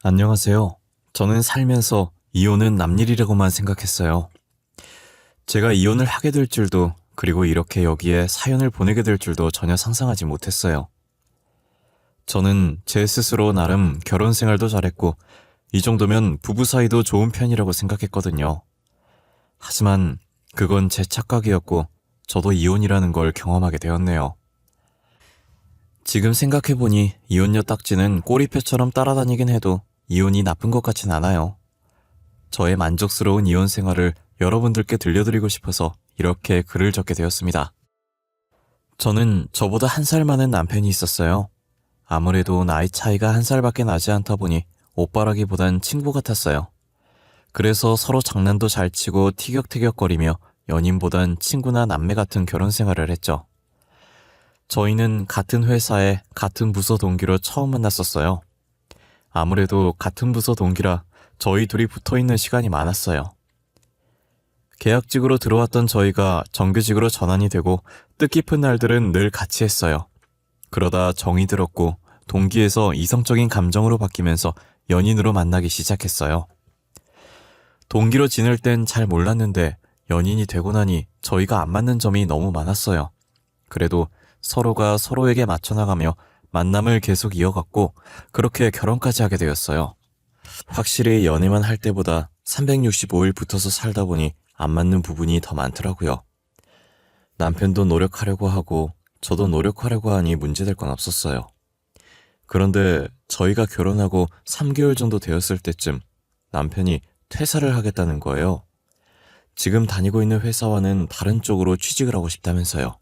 안녕하세요. 저는 살면서 이혼은 남일이라고만 생각했어요. 제가 이혼을 하게 될 줄도, 그리고 이렇게 여기에 사연을 보내게 될 줄도 전혀 상상하지 못했어요. 저는 제 스스로 나름 결혼 생활도 잘했고, 이 정도면 부부 사이도 좋은 편이라고 생각했거든요. 하지만 그건 제 착각이었고, 저도 이혼이라는 걸 경험하게 되었네요. 지금 생각해보니 이혼녀 딱지는 꼬리표처럼 따라다니긴 해도 이혼이 나쁜 것 같진 않아요. 저의 만족스러운 이혼 생활을 여러분들께 들려드리고 싶어서 이렇게 글을 적게 되었습니다. 저는 저보다 1살 많은 남편이 있었어요. 아무래도 나이 차이가 1살밖에 나지 않다 보니 오빠라기보단 친구 같았어요. 그래서 서로 장난도 잘 치고 티격태격거리며 연인보단 친구나 남매 같은 결혼 생활을 했죠. 저희는 같은 회사에 같은 부서 동기로 처음 만났었어요. 아무래도 같은 부서 동기라 저희 둘이 붙어있는 시간이 많았어요. 계약직으로 들어왔던 저희가 정규직으로 전환이 되고 뜻깊은 날들은 늘 같이 했어요. 그러다 정이 들었고 동기에서 이성적인 감정으로 바뀌면서 연인으로 만나기 시작했어요. 동기로 지낼 땐 잘 몰랐는데 연인이 되고 나니 저희가 안 맞는 점이 너무 많았어요. 그래도 서로가 서로에게 맞춰나가며 만남을 계속 이어갔고 그렇게 결혼까지 하게 되었어요. 확실히 연애만 할 때보다 365일 붙어서 살다 보니 안 맞는 부분이 더 많더라고요. 남편도 노력하려고 하고 저도 노력하려고 하니 문제될 건 없었어요. 그런데 저희가 결혼하고 3개월 정도 되었을 때쯤 남편이 퇴사를 하겠다는 거예요. 지금 다니고 있는 회사와는 다른 쪽으로 취직을 하고 싶다면서요.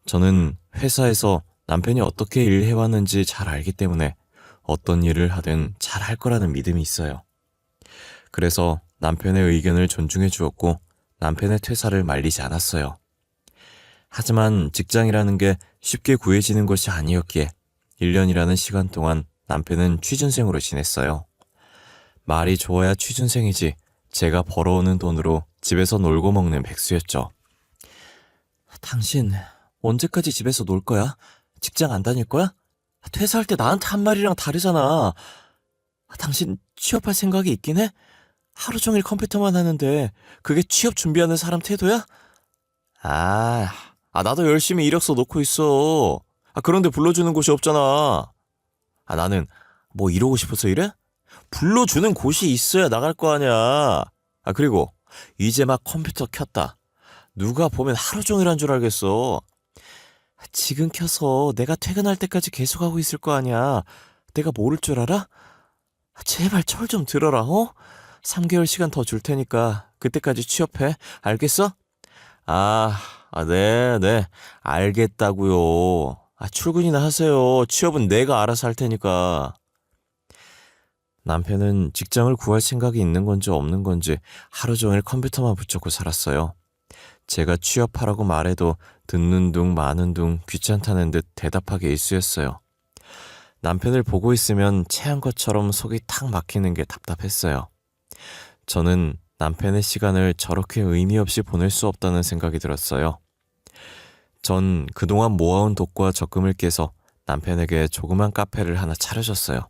저는 회사에서 남편이 어떻게 일해왔는지 잘 알기 때문에 어떤 일을 하든 잘 할 거라는 믿음이 있어요. 그래서 남편의 의견을 존중해 주었고 남편의 퇴사를 말리지 않았어요. 하지만 직장이라는 게 쉽게 구해지는 것이 아니었기에 1년이라는 시간 동안 남편은 취준생으로 지냈어요. 말이 좋아야 취준생이지 제가 벌어오는 돈으로 집에서 놀고 먹는 백수였죠. 당신 언제까지 집에서 놀 거야? 직장 안 다닐 거야? 퇴사할 때 나한테 한 말이랑 다르잖아. 당신 취업할 생각이 있긴 해? 하루 종일 컴퓨터만 하는데 그게 취업 준비하는 사람 태도야? 나도 열심히 이력서 놓고 있어. 그런데 불러주는 곳이 없잖아. 나는 뭐 이러고 싶어서 이래? 불러주는 곳이 있어야 나갈 거 아니야. 그리고 이제 막 컴퓨터 켰다. 누가 보면 하루 종일 한 줄 알겠어. 지금 켜서 내가 퇴근할 때까지 계속하고 있을 거 아니야. 내가 모를 줄 알아? 제발 철 좀 들어라, 3개월 시간 더 줄 테니까 그때까지 취업해. 알겠어? 네. 알겠다고요. 출근이나 하세요. 취업은 내가 알아서 할 테니까. 남편은 직장을 구할 생각이 있는 건지 없는 건지 하루 종일 컴퓨터만 붙잡고 살았어요. 제가 취업하라고 말해도 듣는 둥 마는 둥 귀찮다는 듯 대답하기 일쑤였어요. 남편을 보고 있으면 체한 것처럼 속이 탁 막히는 게 답답했어요. 저는 남편의 시간을 저렇게 의미 없이 보낼 수 없다는 생각이 들었어요. 전 그동안 모아온 독과 적금을 깨서 남편에게 조그만 카페를 하나 차려줬어요.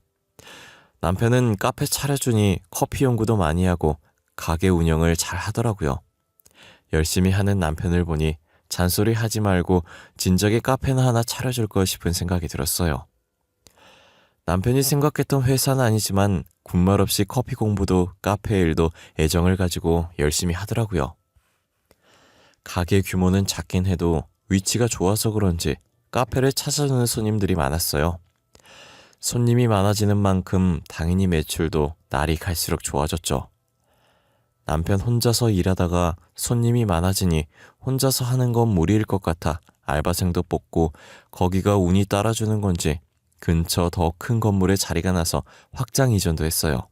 남편은 카페 차려주니 커피 연구도 많이 하고 가게 운영을 잘 하더라고요. 열심히 하는 남편을 보니 잔소리 하지 말고 진작에 카페나 하나 차려줄 거 싶은 생각이 들었어요. 남편이 생각했던 회사는 아니지만 군말 없이 커피 공부도 카페 일도 애정을 가지고 열심히 하더라고요. 가게 규모는 작긴 해도 위치가 좋아서 그런지 카페를 찾아주는 손님들이 많았어요. 손님이 많아지는 만큼 당연히 매출도 날이 갈수록 좋아졌죠. 남편 혼자서 일하다가 손님이 많아지니 혼자서 하는 건 무리일 것 같아 알바생도 뽑고 거기가 운이 따라주는 건지 근처 더 큰 건물에 자리가 나서 확장 이전도 했어요.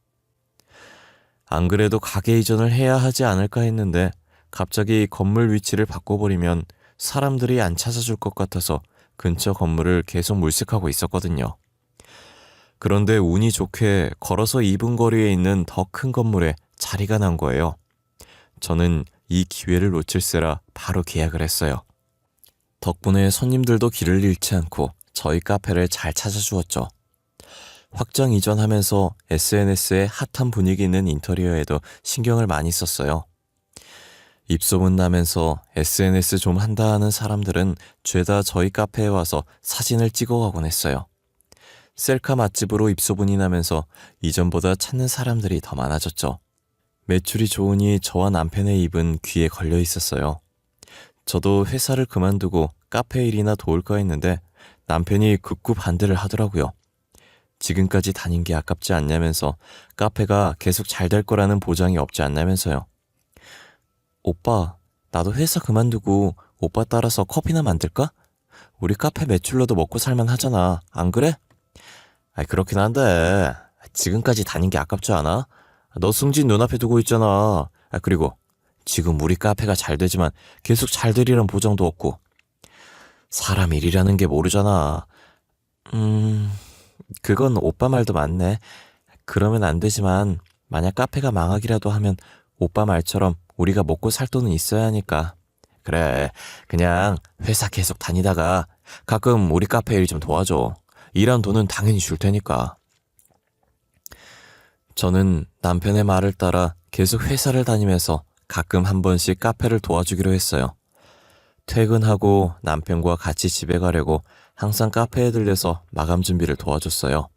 안 그래도 가게 이전을 해야 하지 않을까 했는데 갑자기 건물 위치를 바꿔버리면 사람들이 안 찾아줄 것 같아서 근처 건물을 계속 물색하고 있었거든요. 그런데 운이 좋게 걸어서 2분 거리에 있는 더 큰 건물에 자리가 난 거예요. 저는 이 기회를 놓칠세라 바로 계약을 했어요. 덕분에 손님들도 길을 잃지 않고 저희 카페를 잘 찾아주었죠. 확장 이전하면서 SNS에 핫한 분위기 있는 인테리어에도 신경을 많이 썼어요. 입소문 나면서 SNS 좀 한다 하는 사람들은 죄다 저희 카페에 와서 사진을 찍어가곤 했어요. 셀카 맛집으로 입소문이 나면서 이전보다 찾는 사람들이 더 많아졌죠. 매출이 좋으니 저와 남편의 입은 귀에 걸려 있었어요. 저도 회사를 그만두고 카페 일이나 도울까 했는데 남편이 극구 반대를 하더라고요. 지금까지 다닌 게 아깝지 않냐면서 카페가 계속 잘 될 거라는 보장이 없지 않냐면서요. 오빠, 나도 회사 그만두고 오빠 따라서 커피나 만들까? 우리 카페 매출로도 먹고 살만 하잖아. 안 그래? 그렇긴 한데 지금까지 다닌 게 아깝지 않아? 너 승진 눈앞에 두고 있잖아. 그리고 지금 우리 카페가 잘 되지만 계속 잘 되리란 보장도 없고. 사람 일이라는 게 모르잖아. 그건 오빠 말도 맞네. 그러면 안 되지만 만약 카페가 망하기라도 하면 오빠 말처럼 우리가 먹고 살 돈은 있어야 하니까. 그래, 그냥 회사 계속 다니다가 가끔 우리 카페 일 좀 도와줘. 일한 돈은 당연히 줄 테니까. 저는 남편의 말을 따라 계속 회사를 다니면서 가끔 한 번씩 카페를 도와주기로 했어요. 퇴근하고 남편과 같이 집에 가려고 항상 카페에 들려서 마감 준비를 도와줬어요.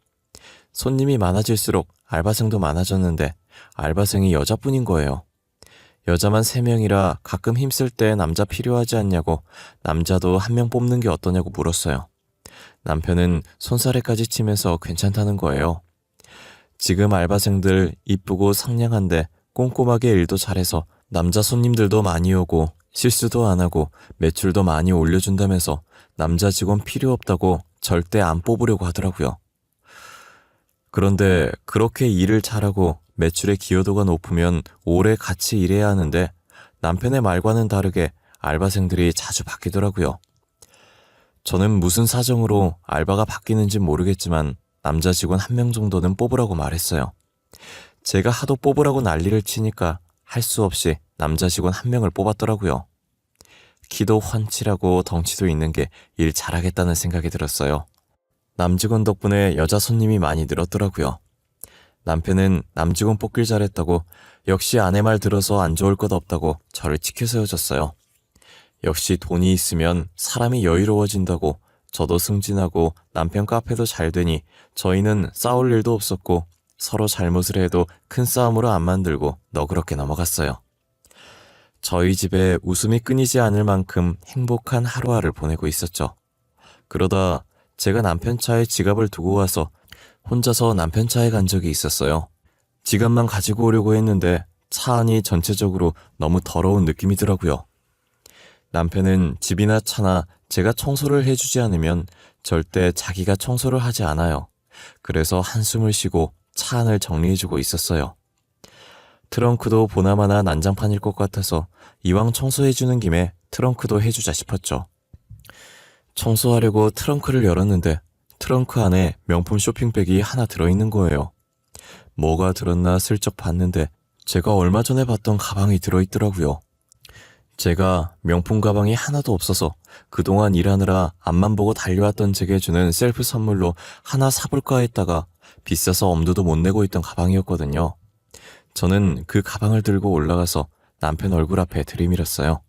손님이 많아질수록 알바생도 많아졌는데 알바생이 여자뿐인 거예요. 여자만 3명이라 가끔 힘쓸 때 남자 필요하지 않냐고 남자도 1명 뽑는 게 어떠냐고 물었어요. 남편은 손사래까지 치면서 괜찮다는 거예요. 지금 알바생들 이쁘고 상냥한데 꼼꼼하게 일도 잘해서 남자 손님들도 많이 오고 실수도 안 하고 매출도 많이 올려준다면서 남자 직원 필요 없다고 절대 안 뽑으려고 하더라고요. 그런데 그렇게 일을 잘하고 매출의 기여도가 높으면 오래 같이 일해야 하는데 남편의 말과는 다르게 알바생들이 자주 바뀌더라고요. 저는 무슨 사정으로 알바가 바뀌는지 모르겠지만 남자 직원 1명 정도는 뽑으라고 말했어요. 제가 하도 뽑으라고 난리를 치니까 할 수 없이 남자 직원 1명을 뽑았더라고요. 키도 훤칠하고 덩치도 있는 게 일 잘하겠다는 생각이 들었어요. 남직원 덕분에 여자 손님이 많이 늘었더라고요. 남편은 남직원 뽑길 잘했다고 역시 아내 말 들어서 안 좋을 것 없다고 저를 지켜세워줬어요. 역시 돈이 있으면 사람이 여유로워진다고 저도 승진하고 남편 카페도 잘 되니 저희는 싸울 일도 없었고 서로 잘못을 해도 큰 싸움으로 안 만들고 너그럽게 넘어갔어요. 저희 집에 웃음이 끊이지 않을 만큼 행복한 하루하루를 보내고 있었죠. 그러다 제가 남편 차에 지갑을 두고 와서 혼자서 남편 차에 간 적이 있었어요. 지갑만 가지고 오려고 했는데 차 안이 전체적으로 너무 더러운 느낌이더라고요. 남편은 집이나 차나 제가 청소를 해주지 않으면 절대 자기가 청소를 하지 않아요. 그래서 한숨을 쉬고 차 안을 정리해주고 있었어요. 트렁크도 보나마나 난장판일 것 같아서 이왕 청소해주는 김에 트렁크도 해주자 싶었죠. 청소하려고 트렁크를 열었는데 트렁크 안에 명품 쇼핑백이 하나 들어있는 거예요. 뭐가 들었나 슬쩍 봤는데 제가 얼마 전에 봤던 가방이 들어있더라고요. 제가 명품 가방이 하나도 없어서 그동안 일하느라 앞만 보고 달려왔던 제게 주는 셀프 선물로 하나 사볼까 했다가 비싸서 엄두도 못 내고 있던 가방이었거든요. 저는 그 가방을 들고 올라가서 남편 얼굴 앞에 들이밀었어요.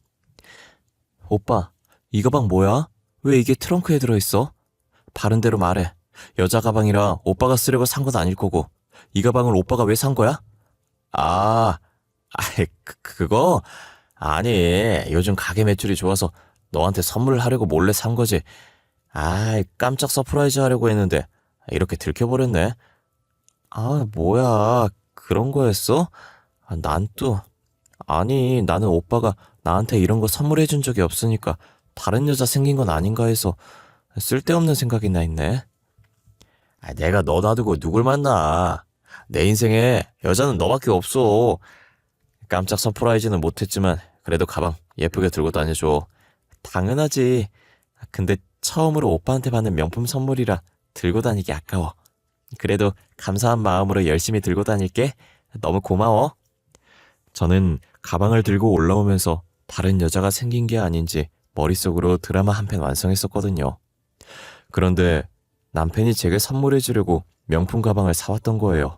오빠, 이 가방 뭐야? 왜 이게 트렁크에 들어있어? 바른 대로 말해. 여자 가방이라 오빠가 쓰려고 산 건 아닐 거고 이 가방을 오빠가 왜 산 거야? 그거? 아니, 요즘 가게 매출이 좋아서 너한테 선물을 하려고 몰래 산 거지. 깜짝 서프라이즈 하려고 했는데 이렇게 들켜버렸네. 뭐야, 그런 거였어? 나는 오빠가 나한테 이런 거 선물해 준 적이 없으니까 다른 여자 생긴 건 아닌가 해서 쓸데없는 생각이나 했네. 내가 너 놔두고 누굴 만나. 내 인생에 여자는 너밖에 없어. 깜짝 서프라이즈는 못했지만 그래도 가방 예쁘게 들고 다녀줘. 당연하지. 근데 처음으로 오빠한테 받는 명품 선물이라 들고 다니기 아까워. 그래도 감사한 마음으로 열심히 들고 다닐게. 너무 고마워. 저는 가방을 들고 올라오면서 다른 여자가 생긴 게 아닌지 머릿속으로 드라마 한 편 완성했었거든요. 그런데 남편이 제게 선물해 주려고 명품 가방을 사왔던 거예요.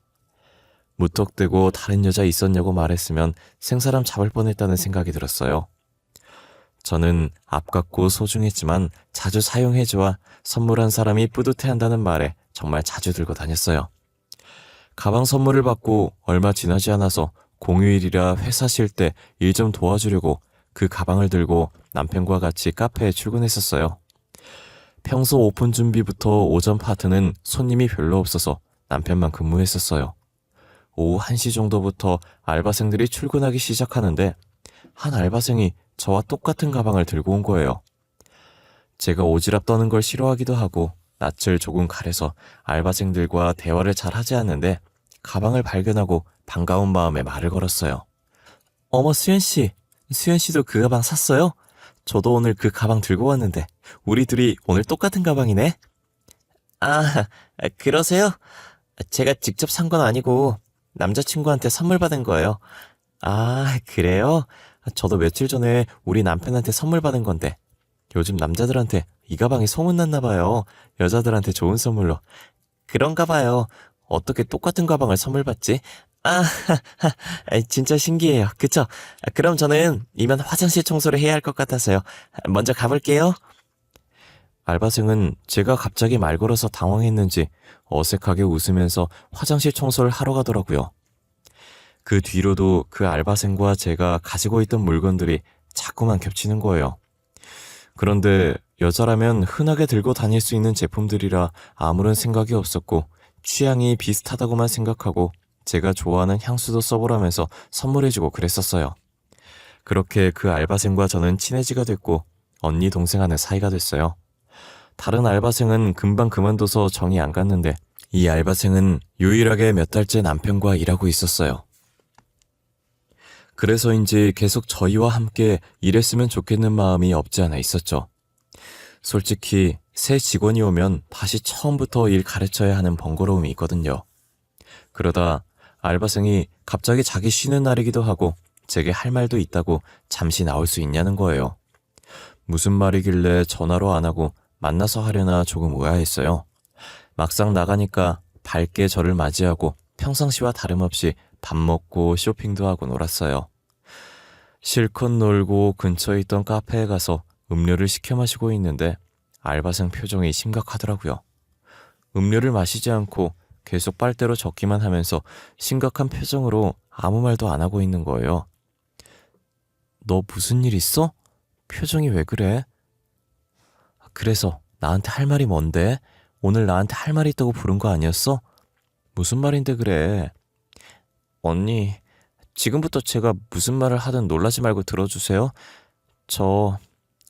무턱대고 다른 여자 있었냐고 말했으면 생사람 잡을 뻔했다는 생각이 들었어요. 저는 아깝고 소중했지만 자주 사용해줘야 선물한 사람이 뿌듯해한다는 말에 정말 자주 들고 다녔어요. 가방 선물을 받고 얼마 지나지 않아서 공휴일이라 회사 쉴 때 일 좀 도와주려고 그 가방을 들고 남편과 같이 카페에 출근했었어요. 평소 오픈 준비부터 오전 파트는 손님이 별로 없어서 남편만 근무했었어요. 오후 1시 정도부터 알바생들이 출근하기 시작하는데 한 알바생이 저와 똑같은 가방을 들고 온 거예요. 제가 오지랖 떠는 걸 싫어하기도 하고 낯을 조금 가려서 알바생들과 대화를 잘 하지 않는데 가방을 발견하고 반가운 마음에 말을 걸었어요. 어머, 수연씨. 수연씨도 그 가방 샀어요? 저도 오늘 그 가방 들고 왔는데 우리 둘이 오늘 똑같은 가방이네. 아, 그러세요? 제가 직접 산 건 아니고 남자친구한테 선물 받은 거예요. 아, 그래요? 저도 며칠 전에 우리 남편한테 선물 받은 건데 요즘 남자들한테 이 가방이 소문났나 봐요. 여자들한테 좋은 선물로. 그런가 봐요. 어떻게 똑같은 가방을 선물 받지? 아, 진짜 신기해요. 그쵸? 그럼 저는 이만 화장실 청소를 해야 할 것 같아서요. 먼저 가볼게요. 알바생은 제가 갑자기 말 걸어서 당황했는지 어색하게 웃으면서 화장실 청소를 하러 가더라고요. 그 뒤로도 그 알바생과 제가 가지고 있던 물건들이 자꾸만 겹치는 거예요. 그런데 여자라면 흔하게 들고 다닐 수 있는 제품들이라 아무런 생각이 없었고 취향이 비슷하다고만 생각하고 제가 좋아하는 향수도 써보라면서 선물해주고 그랬었어요. 그렇게 그 알바생과 저는 친해지가 됐고 언니 동생 하는 사이가 됐어요. 다른 알바생은 금방 그만둬서 정이 안 갔는데 이 알바생은 유일하게 몇 달째 남편과 일하고 있었어요. 그래서인지 계속 저희와 함께 일했으면 좋겠는 마음이 없지 않아 있었죠. 솔직히 새 직원이 오면 다시 처음부터 일 가르쳐야 하는 번거로움이 있거든요. 그러다 알바생이 갑자기 자기 쉬는 날이기도 하고 제게 할 말도 있다고 잠시 나올 수 있냐는 거예요. 무슨 말이길래 전화로 안 하고 만나서 하려나 조금 의아했어요. 막상 나가니까 밝게 저를 맞이하고 평상시와 다름없이 밥 먹고 쇼핑도 하고 놀았어요. 실컷 놀고 근처에 있던 카페에 가서 음료를 시켜 마시고 있는데 알바생 표정이 심각하더라고요. 음료를 마시지 않고 계속 빨대로 적기만 하면서 심각한 표정으로 아무 말도 안 하고 있는 거예요. 너 무슨 일 있어? 표정이 왜 그래? 그래서 나한테 할 말이 뭔데? 오늘 나한테 할 말이 있다고 부른 거 아니었어? 무슨 말인데 그래? 언니, 지금부터 제가 무슨 말을 하든 놀라지 말고 들어주세요. 저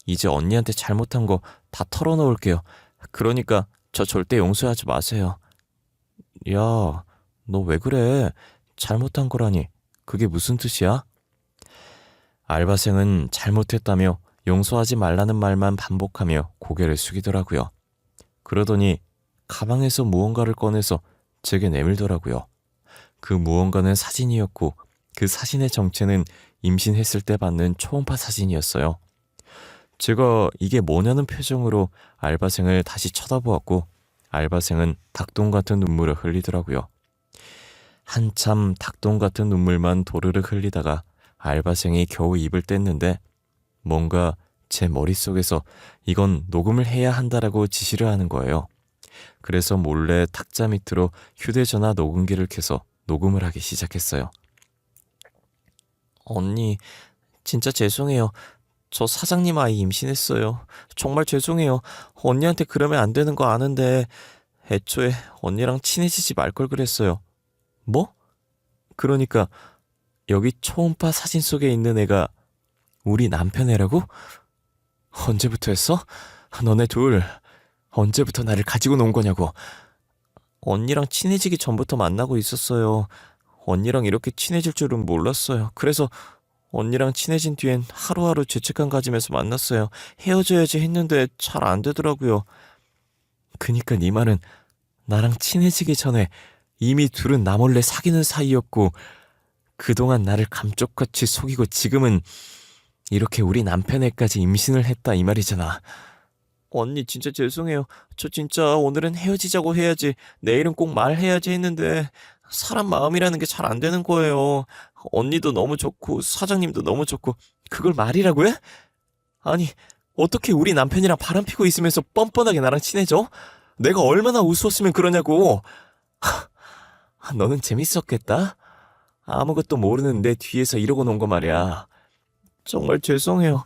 이제 언니한테 잘못한 거 다 털어놓을게요. 그러니까 저 절대 용서하지 마세요. 야, 너 왜 그래? 잘못한 거라니. 그게 무슨 뜻이야? 알바생은 잘못했다며 용서하지 말라는 말만 반복하며 고개를 숙이더라고요. 그러더니 가방에서 무언가를 꺼내서 제게 내밀더라고요. 그 무언가는 사진이었고 그 사진의 정체는 임신했을 때 받는 초음파 사진이었어요. 제가 이게 뭐냐는 표정으로 알바생을 다시 쳐다보았고 알바생은 닭똥 같은 눈물을 흘리더라고요. 한참 닭똥 같은 눈물만 도르르 흘리다가 알바생이 겨우 입을 뗐는데 뭔가 제 머릿속에서 이건 녹음을 해야 한다라고 지시를 하는 거예요. 그래서 몰래 탁자 밑으로 휴대전화 녹음기를 켜서 녹음을 하기 시작했어요. 언니, 진짜 죄송해요. 저 사장님 아이 임신했어요. 정말 죄송해요. 언니한테 그러면 안 되는 거 아는데 애초에 언니랑 친해지지 말 걸 그랬어요. 뭐? 그러니까 여기 초음파 사진 속에 있는 애가 우리 남편 애라고? 언제부터 했어? 너네 둘 언제부터 나를 가지고 논 거냐고. 언니랑 친해지기 전부터 만나고 있었어요. 언니랑 이렇게 친해질 줄은 몰랐어요. 그래서 언니랑 친해진 뒤엔 하루하루 죄책감 가지면서 만났어요. 헤어져야지 했는데 잘 안 되더라고요. 그니까 네 말은 나랑 친해지기 전에 이미 둘은 나 몰래 사귀는 사이였고 그동안 나를 감쪽같이 속이고 지금은 이렇게 우리 남편 애까지 임신을 했다 이 말이잖아. 언니 진짜 죄송해요. 저 진짜 오늘은 헤어지자고 해야지, 내일은 꼭 말해야지 했는데 사람 마음이라는 게 잘 안 되는 거예요. 언니도 너무 좋고 사장님도 너무 좋고 그걸 말이라고 해? 아니, 어떻게 우리 남편이랑 바람 피고 있으면서 뻔뻔하게 나랑 친해져? 내가 얼마나 우스웠으면 그러냐고. 너는 재밌었겠다? 아무것도 모르는 내 뒤에서 이러고 논 거 말이야. 정말 죄송해요.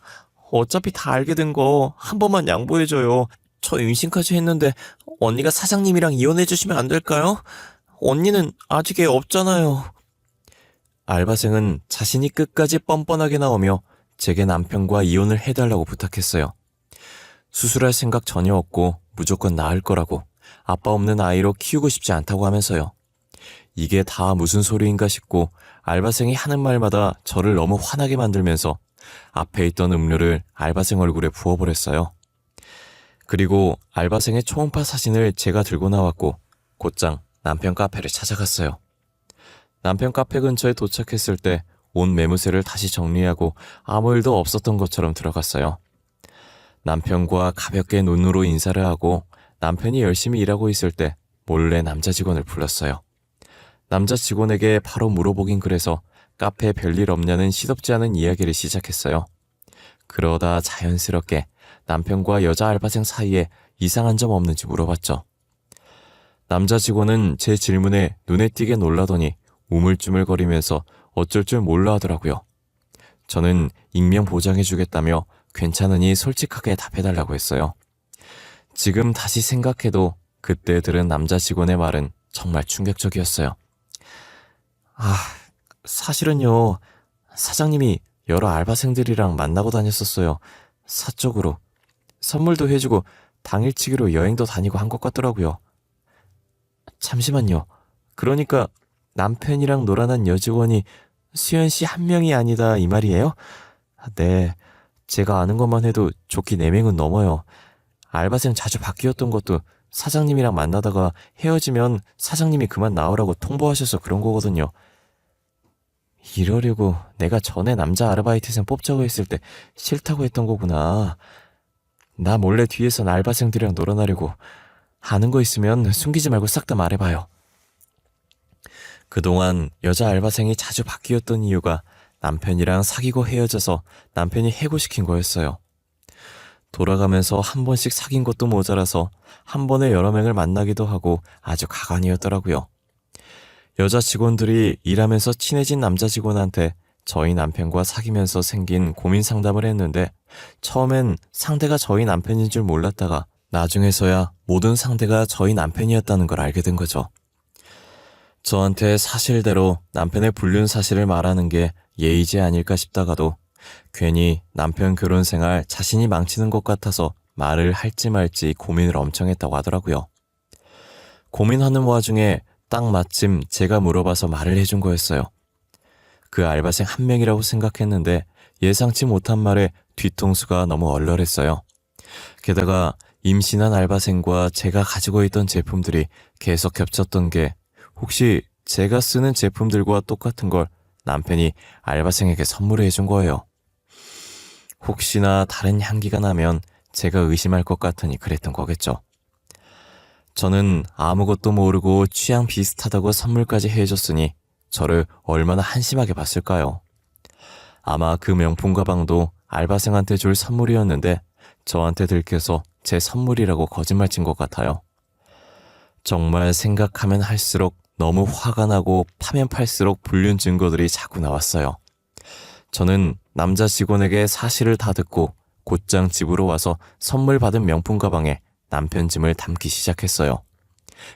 어차피 다 알게 된 거 한 번만 양보해줘요. 저 임신까지 했는데 언니가 사장님이랑 이혼해주시면 안 될까요? 언니는 아직 애 없잖아요. 알바생은 자신이 끝까지 뻔뻔하게 나오며 제게 남편과 이혼을 해달라고 부탁했어요. 수술할 생각 전혀 없고 무조건 낳을 거라고, 아빠 없는 아이로 키우고 싶지 않다고 하면서요. 이게 다 무슨 소리인가 싶고 알바생이 하는 말마다 저를 너무 화나게 만들면서 앞에 있던 음료를 알바생 얼굴에 부어버렸어요. 그리고 알바생의 초음파 사진을 제가 들고 나왔고 곧장 남편 카페를 찾아갔어요. 남편 카페 근처에 도착했을 때 옷 매무새를 다시 정리하고 아무 일도 없었던 것처럼 들어갔어요. 남편과 가볍게 눈으로 인사를 하고 남편이 열심히 일하고 있을 때 몰래 남자 직원을 불렀어요. 남자 직원에게 바로 물어보긴 그래서 카페에 별일 없냐는 시덥지 않은 이야기를 시작했어요. 그러다 자연스럽게 남편과 여자 알바생 사이에 이상한 점 없는지 물어봤죠. 남자 직원은 제 질문에 눈에 띄게 놀라더니 우물쭈물거리면서 어쩔 줄 몰라 하더라고요. 저는 익명 보장해주겠다며 괜찮으니 솔직하게 답해달라고 했어요. 지금 다시 생각해도 그때 들은 남자 직원의 말은 정말 충격적이었어요. 사실은요, 사장님이 여러 알바생들이랑 만나고 다녔었어요. 사적으로. 선물도 해주고 당일치기로 여행도 다니고 한 것 같더라고요. 잠시만요. 그러니까 남편이랑 놀아난 여직원이 수연 씨 한 명이 아니다 이 말이에요? 네, 제가 아는 것만 해도 좋기 4명은 넘어요. 알바생 자주 바뀌었던 것도 사장님이랑 만나다가 헤어지면 사장님이 그만 나오라고 통보하셔서 그런 거거든요. 이러려고 내가 전에 남자 아르바이트생 뽑자고 했을 때 싫다고 했던 거구나. 나 몰래 뒤에선 알바생들이랑 놀아나려고. 아는 거 있으면 숨기지 말고 싹 다 말해봐요. 그동안 여자 알바생이 자주 바뀌었던 이유가 남편이랑 사귀고 헤어져서 남편이 해고시킨 거였어요. 돌아가면서 한 번씩 사귄 것도 모자라서 한 번에 여러 명을 만나기도 하고 아주 가관이었더라고요. 여자 직원들이 일하면서 친해진 남자 직원한테 저희 남편과 사귀면서 생긴 고민 상담을 했는데 처음엔 상대가 저희 남편인 줄 몰랐다가 나중에서야 모든 상대가 저희 남편이었다는 걸 알게 된 거죠. 저한테 사실대로 남편의 불륜 사실을 말하는 게 예의지 아닐까 싶다가도 괜히 남편 결혼 생활 자신이 망치는 것 같아서 말을 할지 말지 고민을 엄청 했다고 하더라고요. 고민하는 와중에 딱 마침 제가 물어봐서 말을 해준 거였어요. 그 알바생 한 명이라고 생각했는데 예상치 못한 말에 뒤통수가 너무 얼얼했어요. 게다가 임신한 알바생과 제가 가지고 있던 제품들이 계속 겹쳤던 게 혹시 제가 쓰는 제품들과 똑같은 걸 남편이 알바생에게 선물해 준 거예요. 혹시나 다른 향기가 나면 제가 의심할 것 같으니 그랬던 거겠죠. 저는 아무것도 모르고 취향 비슷하다고 선물까지 해줬으니 저를 얼마나 한심하게 봤을까요? 아마 그 명품 가방도 알바생한테 줄 선물이었는데 저한테 들켜서 제 선물이라고 거짓말 친 것 같아요. 정말 생각하면 할수록 너무 화가 나고 파면 팔수록 불륜 증거들이 자꾸 나왔어요. 저는 남자 직원에게 사실을 다 듣고 곧장 집으로 와서 선물 받은 명품 가방에 남편 짐을 담기 시작했어요.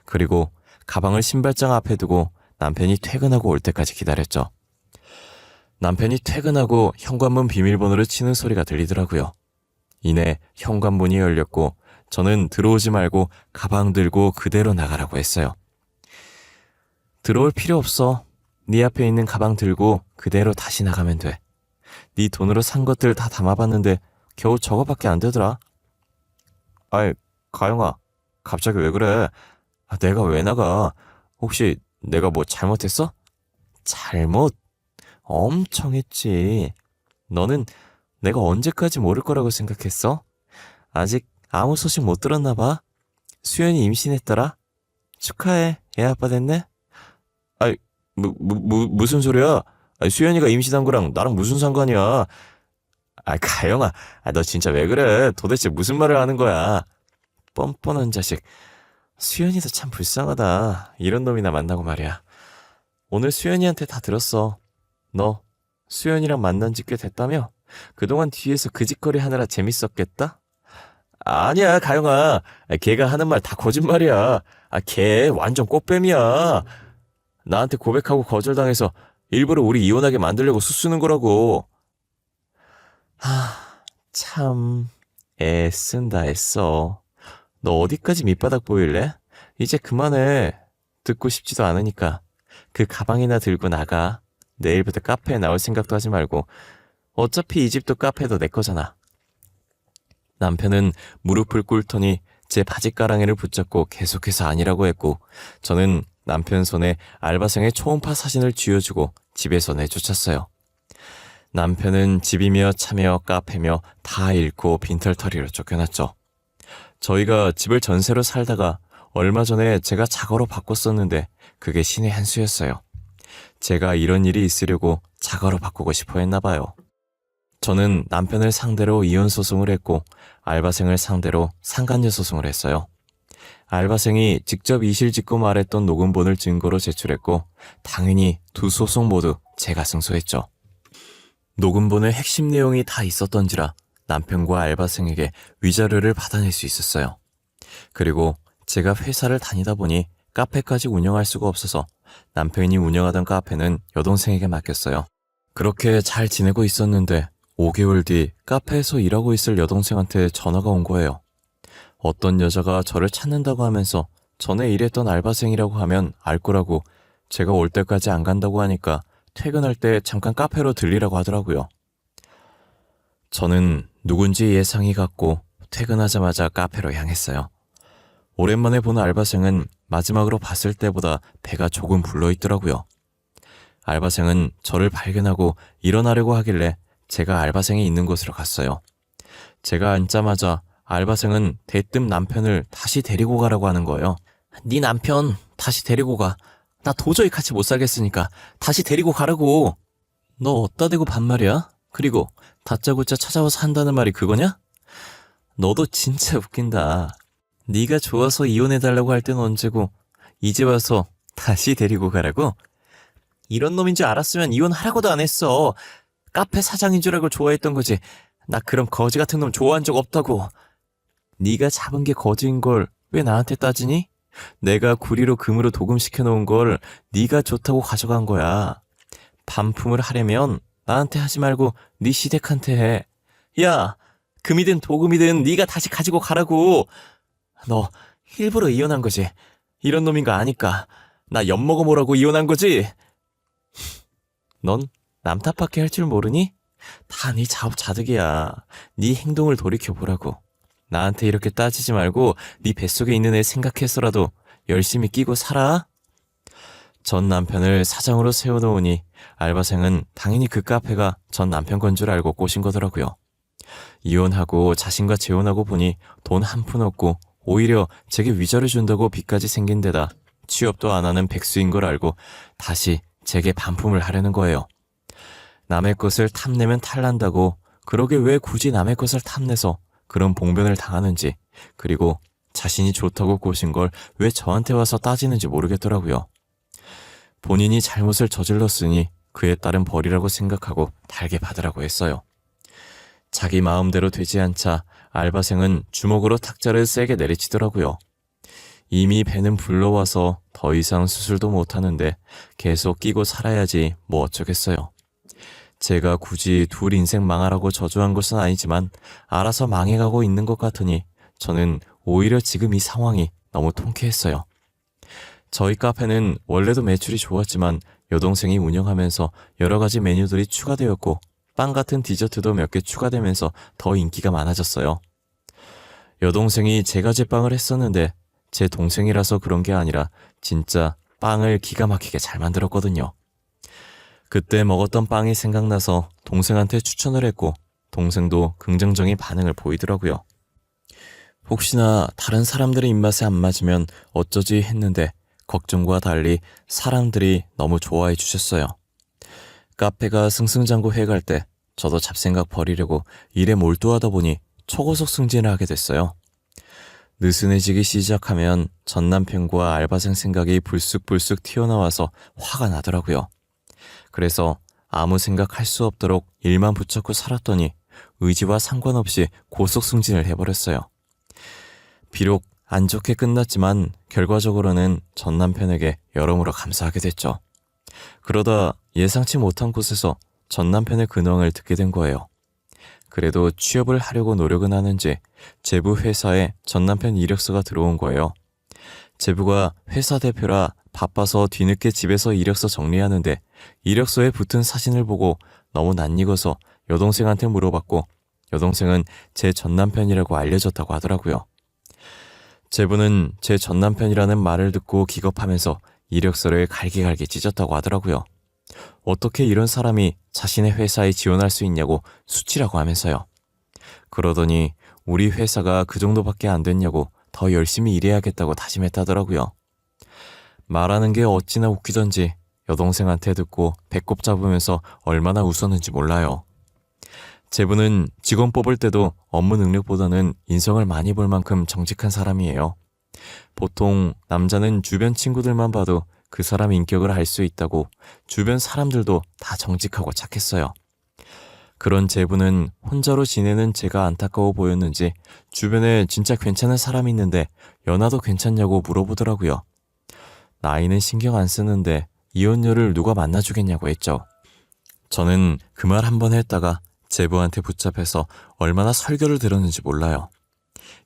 그리고 가방을 신발장 앞에 두고 남편이 퇴근하고 올 때까지 기다렸죠. 남편이 퇴근하고 현관문 비밀번호를 치는 소리가 들리더라고요. 이내 현관문이 열렸고 저는 들어오지 말고 가방 들고 그대로 나가라고 했어요. 들어올 필요 없어. 네 앞에 있는 가방 들고 그대로 다시 나가면 돼. 네 돈으로 산 것들 다 담아봤는데 겨우 저거밖에 안 되더라. 아이, 가영아, 갑자기 왜 그래? 내가 왜 나가? 혹시 내가 뭐 잘못했어? 잘못? 엄청 했지. 너는 내가 언제까지 모를 거라고 생각했어? 아직 아무 소식 못 들었나 봐. 수연이 임신했더라. 축하해. 애 아빠 됐네. 아이, 무슨 소리야? 아이, 수연이가 임신한 거랑 나랑 무슨 상관이야? 아, 가영아, 너 진짜 왜 그래? 도대체 무슨 말을 하는 거야? 뻔뻔한 자식. 수연이도 참 불쌍하다. 이런 놈이나 만나고 말이야. 오늘 수연이한테 다 들었어. 너 수연이랑 만난 지 꽤 됐다며? 그동안 뒤에서 그 짓거리 하느라 재밌었겠다? 아니야, 가영아. 걔가 하는 말 다 거짓말이야. 걔 완전 꽃뱀이야. 나한테 고백하고 거절당해서 일부러 우리 이혼하게 만들려고 수쓰는 거라고. 참 애쓴다 애써. 너 어디까지 밑바닥 보일래? 이제 그만해. 듣고 싶지도 않으니까. 그 가방이나 들고 나가. 내일부터 카페에 나올 생각도 하지 말고. 어차피 이 집도 카페도 내 거잖아. 남편은 무릎을 꿇더니 제 바지가랑이를 붙잡고 계속해서 아니라고 했고, 저는 남편 손에 알바생의 초음파 사진을 쥐어주고 집에서 내쫓았어요. 남편은 집이며 차며 카페며 다 잃고 빈털터리로 쫓겨났죠. 저희가 집을 전세로 살다가 얼마 전에 제가 자가로 바꿨었는데 그게 신의 한 수였어요. 제가 이런 일이 있으려고 자가로 바꾸고 싶어 했나 봐요. 저는 남편을 상대로 이혼 소송을 했고 알바생을 상대로 상간녀 소송을 했어요. 알바생이 직접 이실직고 말했던 녹음본을 증거로 제출했고 당연히 두 소송 모두 제가 승소했죠. 녹음본의 핵심 내용이 다 있었던지라 남편과 알바생에게 위자료를 받아낼 수 있었어요. 그리고 제가 회사를 다니다 보니 카페까지 운영할 수가 없어서 남편이 운영하던 카페는 여동생에게 맡겼어요. 그렇게 잘 지내고 있었는데 5개월 뒤 카페에서 일하고 있을 여동생한테 전화가 온 거예요. 어떤 여자가 저를 찾는다고 하면서 전에 일했던 알바생이라고 하면 알 거라고 제가 올 때까지 안 간다고 하니까 퇴근할 때 잠깐 카페로 들리라고 하더라고요. 저는 누군지 예상이 갔고 퇴근하자마자 카페로 향했어요. 오랜만에 본 알바생은 마지막으로 봤을 때보다 배가 조금 불러있더라고요. 알바생은 저를 발견하고 일어나려고 하길래 제가 알바생이 있는 곳으로 갔어요. 제가 앉자마자 알바생은 대뜸 남편을 다시 데리고 가라고 하는 거예요. 네 남편 다시 데리고 가. 나 도저히 같이 못 살겠으니까 다시 데리고 가라고. 너 어디다 대고 반말이야? 그리고 다짜고짜 찾아와서 한다는 말이 그거냐? 너도 진짜 웃긴다. 네가 좋아서 이혼해달라고 할 땐 언제고 이제 와서 다시 데리고 가라고? 이런 놈인 줄 알았으면 이혼하라고도 안 했어. 카페 사장인 줄 알고 좋아했던 거지. 나 그런 거지 같은 놈 좋아한 적 없다고. 네가 잡은 게 거지인 걸 왜 나한테 따지니? 내가 구리로 금으로 도금시켜 놓은 걸 네가 좋다고 가져간 거야. 반품을 하려면 나한테 하지 말고 네 시댁한테 해. 야, 금이든 도금이든 네가 다시 가지고 가라고. 너 일부러 이혼한 거지. 이런 놈인 거 아니까. 나 엿먹어 보라고 이혼한 거지. 넌 남 탓밖에 할 줄 모르니? 다 네 자업자득이야. 네 행동을 돌이켜보라고. 나한테 이렇게 따지지 말고 네 뱃속에 있는 애 생각해서라도 열심히 끼고 살아. 전 남편을 사장으로 세워놓으니 알바생은 당연히 그 카페가 전 남편 건 줄 알고 꼬신 거더라고요. 이혼하고 자신과 재혼하고 보니 돈 한 푼 없고 오히려 제게 위자료 준다고 빚까지 생긴 데다 취업도 안 하는 백수인 걸 알고 다시 제게 반품을 하려는 거예요. 남의 것을 탐내면 탈난다고. 그러게 왜 굳이 남의 것을 탐내서 그런 봉변을 당하는지, 그리고 자신이 좋다고 꼬신 걸 왜 저한테 와서 따지는지 모르겠더라고요. 본인이 잘못을 저질렀으니 그에 따른 벌이라고 생각하고 달게 받으라고 했어요. 자기 마음대로 되지 않자 알바생은 주먹으로 탁자를 세게 내리치더라고요. 이미 배는 불러와서 더 이상 수술도 못하는데 계속 끼고 살아야지 뭐 어쩌겠어요. 제가 굳이 둘 인생 망하라고 저주한 것은 아니지만 알아서 망해가고 있는 것 같으니 저는 오히려 지금 이 상황이 너무 통쾌했어요. 저희 카페는 원래도 매출이 좋았지만 여동생이 운영하면서 여러 가지 메뉴들이 추가되었고 빵 같은 디저트도 몇 개 추가되면서 더 인기가 많아졌어요. 여동생이 제과제빵을 했었는데 제 동생이라서 그런 게 아니라 진짜 빵을 기가 막히게 잘 만들었거든요. 그때 먹었던 빵이 생각나서 동생한테 추천을 했고 동생도 긍정적인 반응을 보이더라고요. 혹시나 다른 사람들의 입맛에 안 맞으면 어쩌지 했는데 걱정과 달리 사람들이 너무 좋아해 주셨어요. 카페가 승승장구해 갈 때 저도 잡생각 버리려고 일에 몰두하다 보니 초고속 승진을 하게 됐어요. 느슨해지기 시작하면 전 남편과 알바생 생각이 불쑥불쑥 튀어나와서 화가 나더라고요. 그래서 아무 생각할 수 없도록 일만 붙잡고 살았더니 의지와 상관없이 고속 승진을 해버렸어요. 비록 안 좋게 끝났지만 결과적으로는 전 남편에게 여러모로 감사하게 됐죠. 그러다 예상치 못한 곳에서 전 남편의 근황을 듣게 된 거예요. 그래도 취업을 하려고 노력은 하는지 제부 회사에 전 남편 이력서가 들어온 거예요. 제부가 회사 대표라 바빠서 뒤늦게 집에서 이력서 정리하는데 이력서에 붙은 사진을 보고 너무 낯익어서 여동생한테 물어봤고 여동생은 제 전 남편이라고 알려줬다고 하더라고요. 제부는 제 전 남편이라는 말을 듣고 기겁하면서 이력서를 갈기갈기 찢었다고 하더라고요. 어떻게 이런 사람이 자신의 회사에 지원할 수 있냐고 수치라고 하면서요. 그러더니 우리 회사가 그 정도밖에 안 됐냐고 더 열심히 일해야겠다고 다짐했다더라고요. 말하는 게 어찌나 웃기던지 여동생한테 듣고 배꼽 잡으면서 얼마나 웃었는지 몰라요. 제부는 직원 뽑을 때도 업무 능력보다는 인성을 많이 볼 만큼 정직한 사람이에요. 보통 남자는 주변 친구들만 봐도 그 사람 인격을 알 수 있다고 주변 사람들도 다 정직하고 착했어요. 그런 제부는 혼자로 지내는 제가 안타까워 보였는지 주변에 진짜 괜찮은 사람이 있는데 연하도 괜찮냐고 물어보더라고요. 나이는 신경 안 쓰는데 이혼녀를 누가 만나주겠냐고 했죠. 저는 그 말 한 번 했다가 제부한테 붙잡혀서 얼마나 설교를 들었는지 몰라요.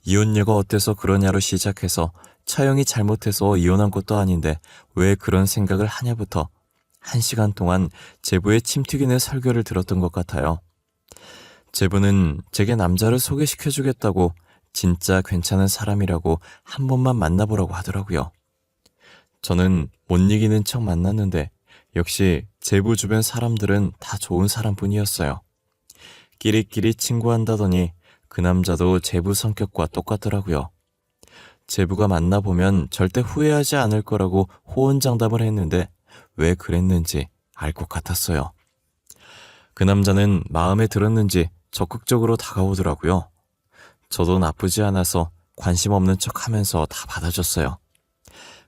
이혼녀가 어때서 그러냐로 시작해서 처형이 잘못해서 이혼한 것도 아닌데 왜 그런 생각을 하냐부터 1시간 동안 제부의 침 튀기는 설교를 들었던 것 같아요. 제부는 제게 남자를 소개시켜주겠다고 진짜 괜찮은 사람이라고 한 번만 만나보라고 하더라고요. 저는 못 이기는 척 만났는데 역시 제부 주변 사람들은 다 좋은 사람뿐이었어요. 끼리끼리 친구한다더니 그 남자도 제부 성격과 똑같더라고요. 제부가 만나보면 절대 후회하지 않을 거라고 호언장담을 했는데 왜 그랬는지 알 것 같았어요. 그 남자는 마음에 들었는지 적극적으로 다가오더라고요. 저도 나쁘지 않아서 관심 없는 척 하면서 다 받아줬어요.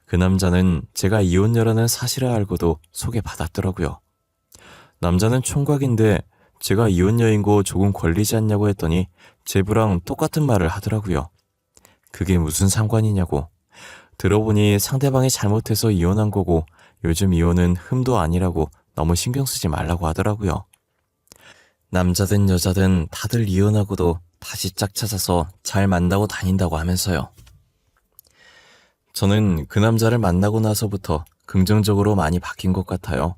그 남자는 제가 이혼녀라는 사실을 알고도 소개받았더라고요. 남자는 총각인데 제가 이혼녀인 거 조금 걸리지 않냐고 했더니 제부랑 똑같은 말을 하더라고요. 그게 무슨 상관이냐고. 들어보니 상대방이 잘못해서 이혼한 거고 요즘 이혼은 흠도 아니라고 너무 신경 쓰지 말라고 하더라고요. 남자든 여자든 다들 이혼하고도 다시 짝 찾아서 잘 만나고 다닌다고 하면서요. 저는 그 남자를 만나고 나서부터 긍정적으로 많이 바뀐 것 같아요.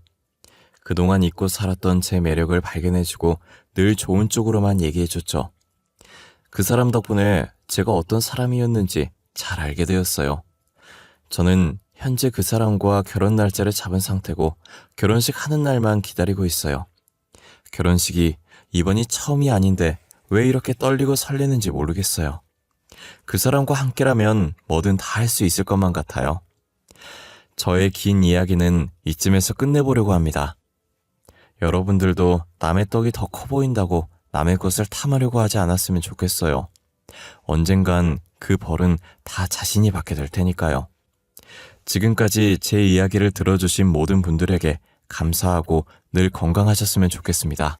그동안 잊고 살았던 제 매력을 발견해주고 늘 좋은 쪽으로만 얘기해줬죠. 그 사람 덕분에 제가 어떤 사람이었는지 잘 알게 되었어요. 저는 현재 그 사람과 결혼 날짜를 잡은 상태고 결혼식 하는 날만 기다리고 있어요. 결혼식이 이번이 처음이 아닌데 왜 이렇게 떨리고 설레는지 모르겠어요. 그 사람과 함께라면 뭐든 다 할 수 있을 것만 같아요. 저의 긴 이야기는 이쯤에서 끝내보려고 합니다. 여러분들도 남의 떡이 더 커 보인다고 남의 것을 탐하려고 하지 않았으면 좋겠어요. 언젠간 그 벌은 다 자신이 받게 될 테니까요. 지금까지 제 이야기를 들어주신 모든 분들에게 감사하고 늘 건강하셨으면 좋겠습니다.